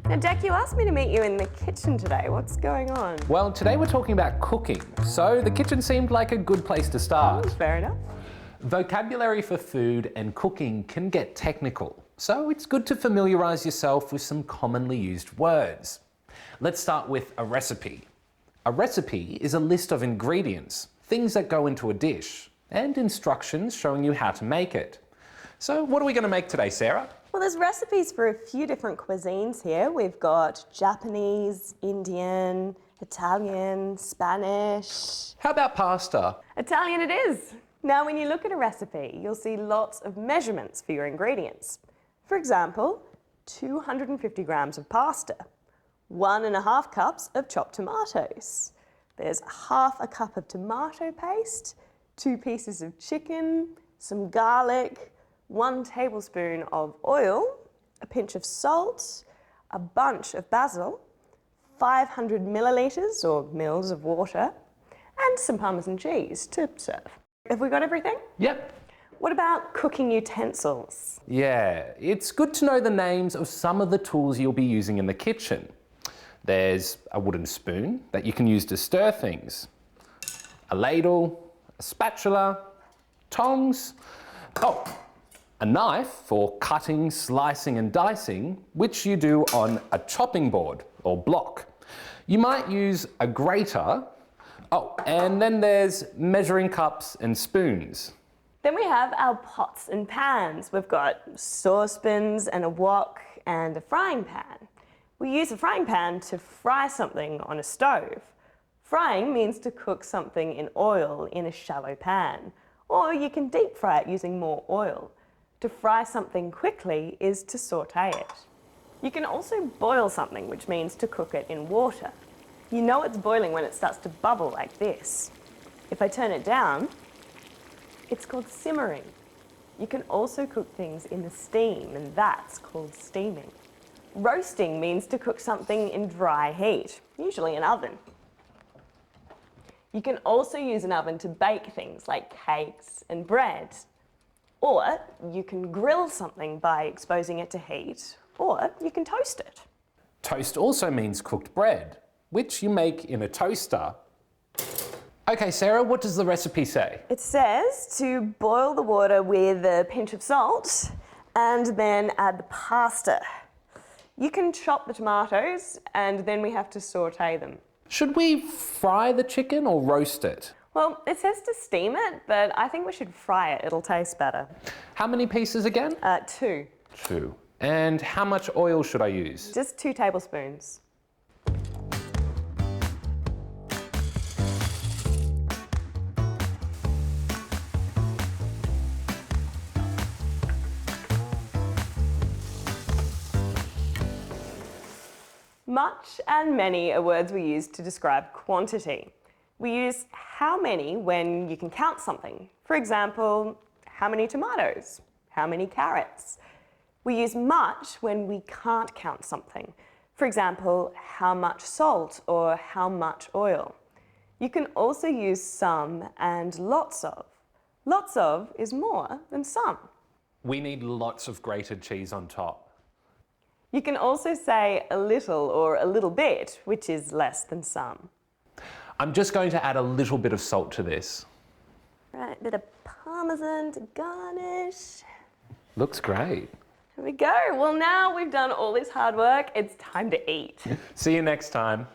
Now, Jack, you asked me to meet you in the kitchen today. What's going on? Well, today we're talking about cooking, so the kitchen seemed like a good place to start. Fair enough. Vocabulary for food and cooking can get technical, so it's good to familiarise yourself with some commonly used words. Let's start with a recipe. A recipe is a list of ingredients, things that go into a dish, and instructions showing you how to make it. So what are we going to make today, Sarah? Well, there's recipes for a few different cuisines here. We've got Japanese, Indian, Italian, Spanish. How about pasta? Italian it is. Now, when you look at a recipe, you'll see lots of measurements for your ingredients. For example, 250 grams of pasta, 1.5 cups of chopped tomatoes. There's half a cup of tomato paste, 2 pieces of chicken, some garlic, 1 tablespoon of oil, a pinch of salt, a bunch of basil, 500 millilitres or mils of water, and some Parmesan cheese to serve. Have we got everything? Yep. What about cooking utensils? Yeah, it's good to know the names of some of the tools you'll be using in the kitchen. There's a wooden spoon that you can use to stir things, a ladle, a spatula, tongs, a knife for cutting, slicing and dicing, which you do on a chopping board or block. You might use a grater. And then there's measuring cups and spoons. Then we have our pots and pans. We've got saucepans and a wok and a frying pan. We use a frying pan to fry something on a stove. Frying means to cook something in oil in a shallow pan, or you can deep fry it using more oil. To fry something quickly is to saute it. You can also boil something, which means to cook it in water. You know it's boiling when it starts to bubble like this. If I turn it down, it's called simmering. You can also cook things in the steam, and that's called steaming. Roasting means to cook something in dry heat, usually an oven. You can also use an oven to bake things like cakes and bread. Or you can grill something by exposing it to heat, or you can toast it. Toast also means cooked bread, which you make in a toaster. Okay, Sarah, what does the recipe say? It says to boil the water with a pinch of salt and then add the pasta. You can chop the tomatoes and then we have to saute them. Should we fry the chicken or roast it? Well, it says to steam it, but I think we should fry it. It'll taste better. How many pieces again? 2. 2. And how much oil should I use? Just 2 tablespoons. Much and many are words we use to describe quantity. We use how many when you can count something. For example, how many tomatoes? How many carrots? We use much when we can't count something. For example, how much salt or how much oil. You can also use some and lots of. Lots of is more than some. We need lots of grated cheese on top. You can also say a little or a little bit, which is less than some. I'm just going to add a little bit of salt to this. Right, a bit of Parmesan to garnish. Looks great. Here we go. Well, now we've done all this hard work, it's time to eat. See you next time.